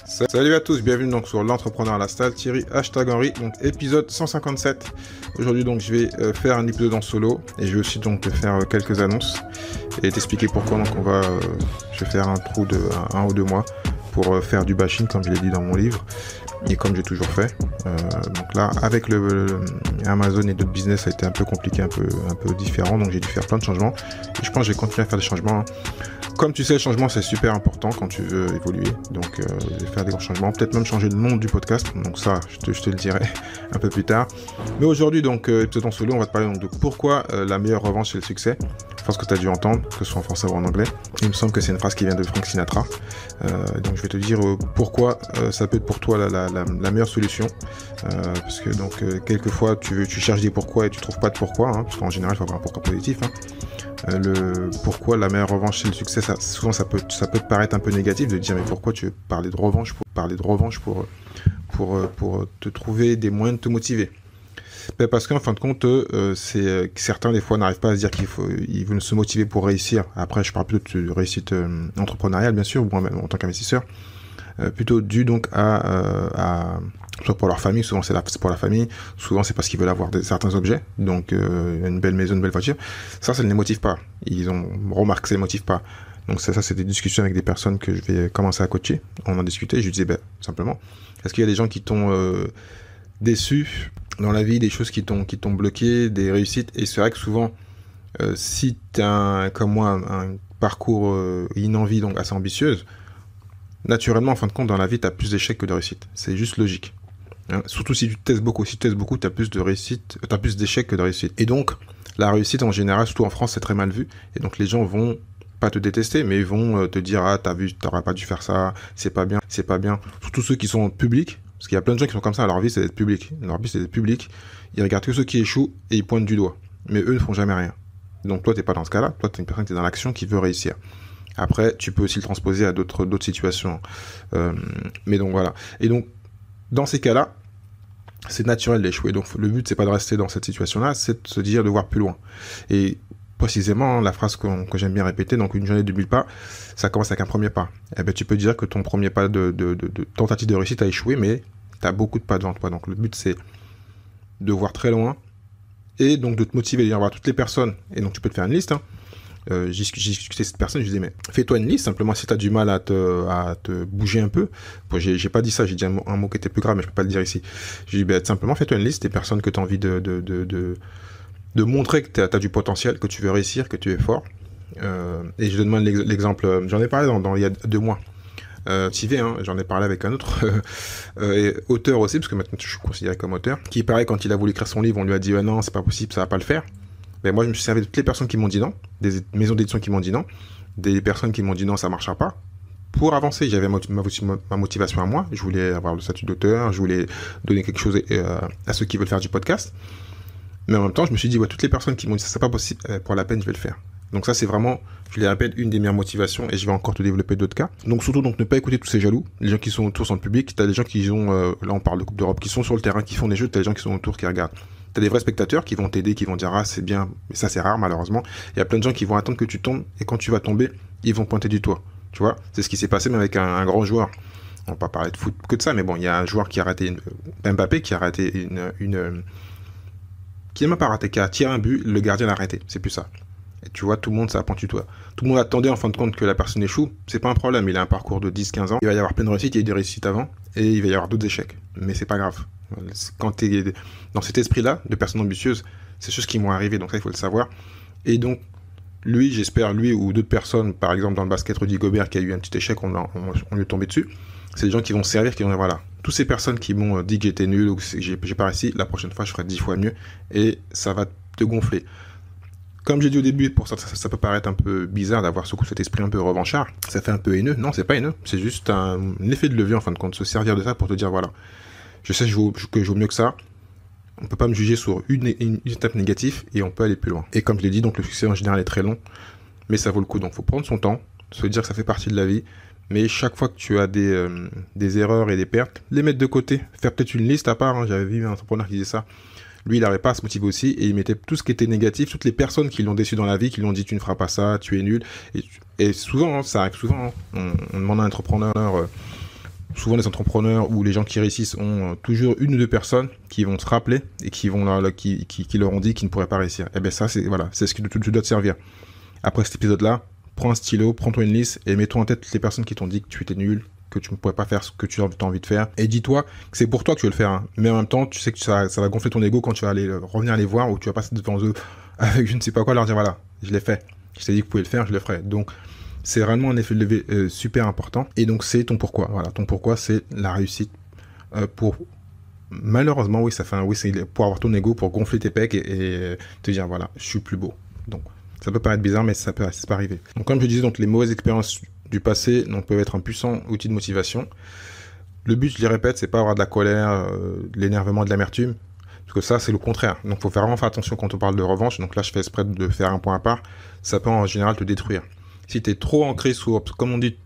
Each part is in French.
Salut à tous, bienvenue donc sur l'entrepreneur à la salle, Thierry #Henry, donc épisode 157. Aujourd'hui donc je vais faire un épisode en solo et je vais aussi donc te faire quelques annonces et t'expliquer pourquoi. Donc je vais faire un trou de 1 ou 2 mois pour faire du bashing comme je l'ai dit dans mon livre et comme j'ai toujours fait. Donc là avec le Amazon et d'autres business ça a été un peu compliqué, un peu différent, donc j'ai dû faire plein de changements et je pense que je vais continuer à faire des changements. Comme tu sais, le changement, c'est super important quand tu veux évoluer. Donc, je vais faire des grands changements. Peut-être même changer le nom du podcast. Donc ça, je te le dirai un peu plus tard. Mais aujourd'hui, donc, épisode en solo, on va te parler donc, de pourquoi la meilleure revanche, c'est le succès. Je pense que tu as dû entendre, que ce soit en français ou en anglais. Il me semble que c'est une phrase qui vient de Frank Sinatra. Donc, je vais te dire pourquoi ça peut être pour toi la meilleure solution. Parce que, donc, quelquefois, tu cherches des pourquoi et tu trouves pas de pourquoi. Hein, parce qu'en général, il faut avoir un pourquoi positif. Hein. Le pourquoi la meilleure revanche c'est le succès, souvent ça peut te paraître un peu négatif de dire mais pourquoi tu veux parler de revanche pour te trouver des moyens de te motiver. Ben parce qu'en fin de compte c'est certains des fois n'arrivent pas à se dire ils veulent se motiver pour réussir. Après je parle plutôt de réussite entrepreneuriale bien sûr, ou moi-même en tant qu'investisseur, plutôt dû donc à soit pour leur famille, souvent c'est pour la famille, souvent c'est parce qu'ils veulent avoir certains objets, donc une belle maison, une belle voiture. Ça ne les motive pas. Ils ont remarqué que ça ne les motive pas. Donc ça c'est des discussions avec des personnes que je vais commencer à coacher. On en discutait, je lui disais simplement, est-ce qu'il y a des gens qui t'ont déçu dans la vie, des choses qui t'ont bloqué, des réussites? Et c'est vrai que souvent, si tu as comme moi un parcours, une envie donc assez ambitieuse, naturellement, en fin de compte, dans la vie, tu as plus d'échecs que de réussites. C'est juste logique. Hein, surtout si tu testes beaucoup. Si tu testes beaucoup, tu as plus de réussites, tu as plus d'échecs que de réussites. Et donc, la réussite, en général, surtout en France, c'est très mal vu. Et donc, les gens vont pas te détester, mais ils vont te dire, ah, t'as vu, t'aurais pas dû faire ça, c'est pas bien. Surtout ceux qui sont publics, parce qu'il y a plein de gens qui sont comme ça, leur vie, c'est d'être public. Leur vie, c'est d'être public. Ils regardent que ceux qui échouent et ils pointent du doigt. Mais eux ne font jamais rien. Donc, toi, t'es pas dans ce cas-là. Toi, t'es une personne qui est dans l'action, qui veut réussir. Après, tu peux aussi le transposer à d'autres situations. Mais donc voilà. Et donc, dans ces cas-là, c'est naturel d'échouer. Donc le but, c'est pas de rester dans cette situation-là, c'est de se dire de voir plus loin. Et précisément, la phrase que j'aime bien répéter, donc une journée de 1000 pas, ça commence avec un premier pas. Eh ben, tu peux dire que ton premier pas de tentative de réussite a échoué, mais tu as beaucoup de pas devant toi. Donc le but, c'est de voir très loin et donc de te motiver, de dire voir toutes les personnes. Et donc tu peux te faire une liste, hein. J'ai discuté avec cette personne, je lui disais mais fais-toi une liste simplement si tu as du mal à te bouger un peu. Bon, j'ai pas dit ça, j'ai dit un mot qui était plus grave mais je peux pas le dire ici. J'ai dit simplement fais-toi une liste des personnes que tu as envie de montrer que tu as du potentiel, que tu veux réussir, que tu es fort. Et je donne l'exemple, j'en ai parlé il y a 2 mois. Tivé, hein, j'en ai parlé avec un autre auteur aussi, parce que maintenant je suis considéré comme auteur, qui pareil quand il a voulu écrire son livre, on lui a dit non c'est pas possible, ça va pas le faire. Ben moi je me suis servi de toutes les personnes qui m'ont dit non, des maisons d'édition qui m'ont dit non, des personnes qui m'ont dit non ça marchera pas, pour avancer. J'avais ma motivation à moi, je voulais avoir le statut d'auteur, je voulais donner quelque chose à ceux qui veulent faire du podcast, mais en même temps je me suis dit toutes les personnes qui m'ont dit ça c'est pas possible, pour la peine je vais le faire. Donc ça c'est vraiment, je les répète, une des meilleures motivations et je vais encore te développer d'autres cas. Donc surtout donc ne pas écouter tous ces jaloux, les gens qui sont autour sont le public, t'as des gens qui ont, là on parle de Coupe d'Europe, qui sont sur le terrain, qui font des jeux, t'as des gens qui sont autour qui regardent. T'as des vrais spectateurs qui vont t'aider, qui vont dire ah c'est bien, mais ça c'est rare malheureusement. Il y a plein de gens qui vont attendre que tu tombes et quand tu vas tomber, ils vont pointer du doigt. Tu vois, c'est ce qui s'est passé même avec un grand joueur. On va pas parler de foot que de ça, mais bon, il y a un joueur qui a raté Mbappé qui a raté qui n'a même pas raté, qui a tiré un but, le gardien l'a arrêté. C'est plus ça. Et tu vois, tout le monde ça a pointé du doigt. Tout le monde attendait en fin de compte que la personne échoue. C'est pas un problème. Il a un parcours de 10-15 ans. Il va y avoir plein de réussites, il y a eu des réussites avant et il va y avoir d'autres échecs. Mais c'est pas grave. Quand tu es dans cet esprit-là, de personne ambitieuse, c'est choses qui vont arriver, donc ça il faut le savoir. Et donc, j'espère, lui ou d'autres personnes, par exemple dans le basket, Rudy Gobert qui a eu un petit échec, on lui est tombé dessus, c'est des gens qui vont servir, qui vont dire voilà, toutes ces personnes qui m'ont dit que j'étais nul ou que j'ai pas réussi, la prochaine fois je ferai 10 fois mieux, et ça va te gonfler. Comme j'ai dit au début, pour ça peut paraître un peu bizarre d'avoir cet esprit un peu revanchard, ça fait un peu haineux. Non, c'est pas haineux, c'est juste un effet de levier en fin de compte, se servir de ça pour te dire voilà, je sais que je vaux mieux que ça, on peut pas me juger sur une étape négative et on peut aller plus loin. Et comme je l'ai dit, donc le succès en général est très long, mais ça vaut le coup, donc faut prendre son temps, se dire que ça fait partie de la vie, mais chaque fois que tu as des erreurs et des pertes, les mettre de côté, faire peut-être une liste à part, hein. J'avais vu un entrepreneur qui disait ça. Lui, il n'arrivait pas à se motiver aussi et il mettait tout ce qui était négatif, toutes les personnes qui l'ont déçu dans la vie, qui lui ont dit tu ne feras pas ça, tu es nul. Et souvent, hein, ça arrive souvent, hein. On demande à un entrepreneur souvent les entrepreneurs ou les gens qui réussissent ont toujours une ou deux personnes qui vont se rappeler et qui leur ont dit qu'ils ne pourraient pas réussir. Et bien ça, c'est ce que tu dois te servir. Après cet épisode-là, prends un stylo, prends-toi une liste et mets-toi en tête toutes les personnes qui t'ont dit que tu étais nul, que tu ne pourrais pas faire ce que tu as envie de faire. Et dis-toi que c'est pour toi que tu veux le faire. Hein. Mais en même temps, tu sais que ça va gonfler ton ego quand tu vas revenir les voir ou tu vas passer devant eux avec je ne sais pas quoi, leur dire voilà, je l'ai fait. Je t'ai dit que vous pouvez le faire, je le ferai. Donc, c'est vraiment un effet de levier super important. Et donc, c'est ton pourquoi. Voilà, ton pourquoi, c'est la réussite malheureusement, oui, c'est pour avoir ton ego, pour gonfler tes pecs et te dire voilà, je suis plus beau. Donc, ça peut paraître bizarre, mais ça peut arriver. Donc, comme je disais, donc les mauvaises expériences du passé peuvent être un puissant outil de motivation. Le but, je le répète, c'est pas avoir de la colère, de l'énervement, de l'amertume, parce que ça, c'est le contraire. Donc, il faut vraiment faire attention quand on parle de revanche. Donc là, je fais exprès de faire un point à part. Ça peut en général te détruire. Si tu es trop ancré sur, comme on dit,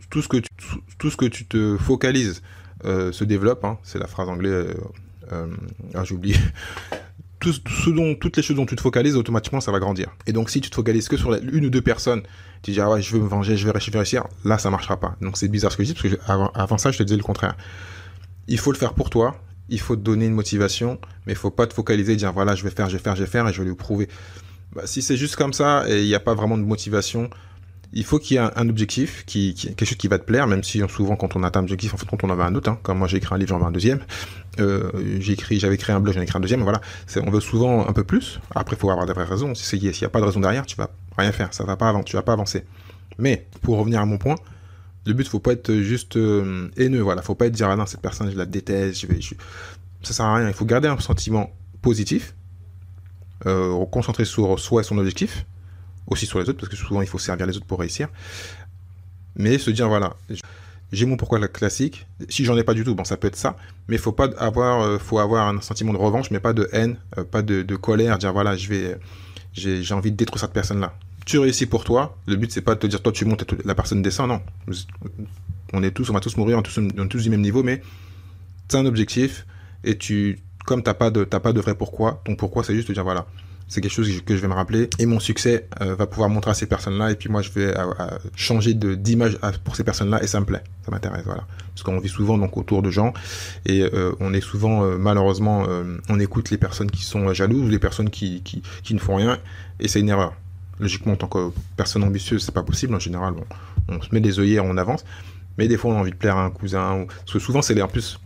tout ce que tu te focalises se développe. Hein, c'est la phrase anglaise. J'ai oublié. Toutes les choses dont tu te focalises, automatiquement, ça va grandir. Et donc, si tu te focalises que sur une ou deux personnes, tu dis, ah ouais, je veux me venger, je vais réussir, là, ça marchera pas. Donc, c'est bizarre ce que je dis, parce que avant ça, je te disais le contraire. Il faut le faire pour toi, il faut te donner une motivation, mais il faut pas te focaliser et dire, voilà, je vais faire, et je vais lui prouver. Bah, si c'est juste comme ça, et il n'y a pas vraiment de motivation, il faut qu'il y ait un objectif, quelque chose qui va te plaire, même si souvent quand on atteint un objectif, en fait, quand on en avait un autre, hein, comme moi j'ai écrit un livre, j'en veux un deuxième, j'avais créé un blog, j'en ai écrit un deuxième, voilà, on veut souvent un peu plus, après il faut avoir des vraies raisons, s'il n'y a pas de raison derrière, tu vas rien faire, tu vas pas avancer. Mais, pour revenir à mon point, le but, faut pas être juste haineux, voilà, faut pas être dire, ah non, cette personne, je la déteste, ça sert à rien, il faut garder un sentiment positif, concentrer sur soi et son objectif, aussi sur les autres, parce que souvent il faut servir les autres pour réussir, mais se dire voilà, j'ai mon pourquoi classique, si j'en ai pas du tout, bon ça peut être ça, mais faut avoir un sentiment de revanche, mais pas de haine, pas de colère, dire voilà, j'ai envie de détruire cette personne-là. Tu réussis pour toi, le but c'est pas de te dire toi tu montes et la personne descend, non, on va tous mourir, on est tous du même niveau, mais c'est un objectif, et comme t'as pas de vrai pourquoi, ton pourquoi c'est juste de dire voilà, c'est quelque chose que je vais me rappeler, et mon succès va pouvoir montrer à ces personnes-là, et puis moi je vais changer d'image pour ces personnes-là, et ça me plaît, ça m'intéresse, voilà. Parce qu'on vit souvent donc autour de gens, et on est souvent, malheureusement, on écoute les personnes qui sont jalouses, ou les personnes qui ne font rien, et c'est une erreur. Logiquement, en tant que personne ambitieuse, c'est pas possible, en général, on se met des œillères, on avance, mais des fois on a envie de plaire à un cousin, parce que souvent c'est en plus,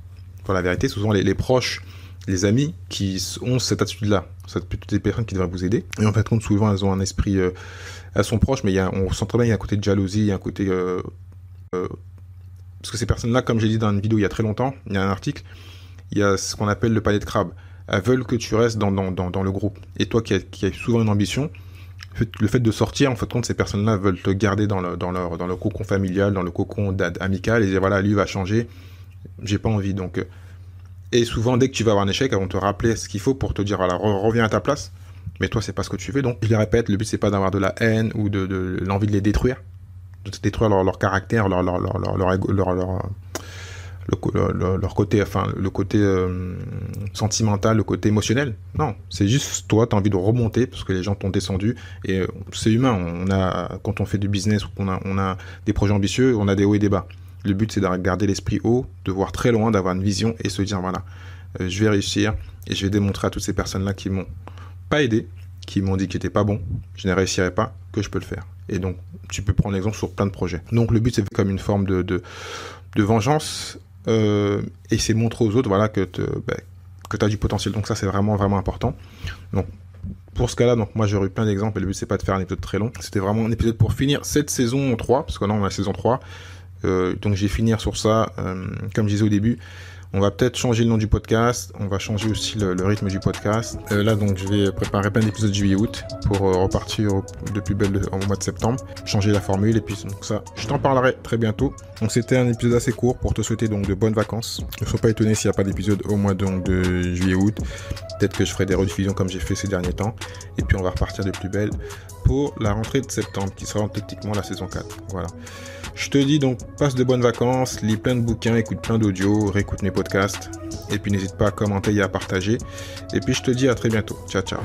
pour la vérité, souvent les proches, les amis qui ont cette attitude-là, c'est plutôt des personnes qui devraient vous aider. Et en fait, compte souvent, elles ont un esprit, elles sont proches, mais on sent très bien, il y a un côté de jalousie, il y a un côté, parce que ces personnes-là, comme j'ai dit dans une vidéo il y a très longtemps, il y a un article, il y a ce qu'on appelle le palais de crabe. Elles veulent que tu restes dans le groupe. Et toi qui as souvent une ambition, le fait de sortir, en fait, compte, ces personnes-là veulent te garder dans le cocon familial, dans le cocon amical, et dire voilà, lui va changer, j'ai pas envie, donc. Et souvent, dès que tu vas avoir un échec, elles vont te rappeler ce qu'il faut pour te dire, voilà, reviens à ta place. Mais toi, c'est pas ce que tu veux. Donc, je le répète, le but, c'est pas d'avoir de la haine ou de l'envie de les détruire. De détruire leur caractère, leur côté, enfin, le côté sentimental, le côté émotionnel. Non, c'est juste toi, tu as envie de remonter parce que les gens t'ont descendu. Et c'est humain. Quand on fait du business ou qu'on a des projets ambitieux, on a des hauts et des bas. Le but, c'est de garder l'esprit haut, de voir très loin, d'avoir une vision et se dire, voilà, je vais réussir et je vais démontrer à toutes ces personnes-là qui m'ont pas aidé, qui m'ont dit que j'étais pas bon, je ne réussirais pas, que je peux le faire. Et donc, tu peux prendre l'exemple sur plein de projets. Donc, le but, c'est comme une forme de vengeance et c'est montrer aux autres, voilà, que tu as du potentiel. Donc, ça, c'est vraiment, vraiment important. Donc, pour ce cas-là, donc moi j'aurais eu plein d'exemples et le but, c'est pas de faire un épisode très long. C'était vraiment un épisode pour finir cette saison 3, parce que là, on a la saison 3. Donc je vais finir sur ça, comme je disais au début, on va peut-être changer le nom du podcast, on va changer aussi le rythme du podcast. Là donc je vais préparer plein d'épisodes de juillet-août pour repartir de plus belle au mois de septembre, changer la formule et puis donc ça, je t'en parlerai très bientôt. Donc c'était un épisode assez court pour te souhaiter donc de bonnes vacances. Ne sois pas étonné s'il n'y a pas d'épisode au mois donc de juillet-août, peut-être que je ferai des rediffusions comme j'ai fait ces derniers temps et puis on va repartir de plus belle pour la rentrée de septembre qui sera techniquement la saison 4. Voilà. Je te dis donc, passe de bonnes vacances, lis plein de bouquins, écoute plein d'audios, réécoute mes podcasts, et puis n'hésite pas à commenter et à partager. Et puis je te dis à très bientôt. Ciao, ciao.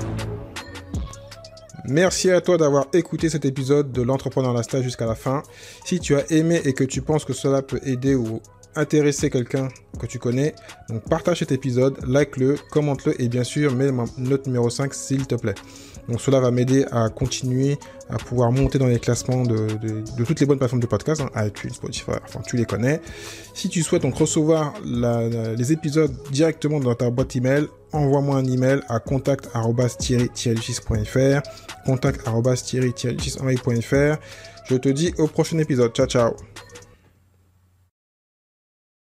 Merci à toi d'avoir écouté cet épisode de l'Entrepreneur Lifestyle jusqu'à la fin. Si tu as aimé et que tu penses que cela peut aider ou intéresser quelqu'un que tu connais. Donc partage cet épisode, like-le, commente-le et bien sûr mets ma note numéro 5 s'il te plaît. Donc cela va m'aider à continuer à pouvoir monter dans les classements de toutes les bonnes plateformes de podcast, iTunes, Spotify, enfin tu les connais. Si tu souhaites donc recevoir les épisodes directement dans ta boîte email, envoie-moi un email à contact@thierry-6.fr, contact@thierry-6.fr. Je te dis au prochain épisode. Ciao ciao.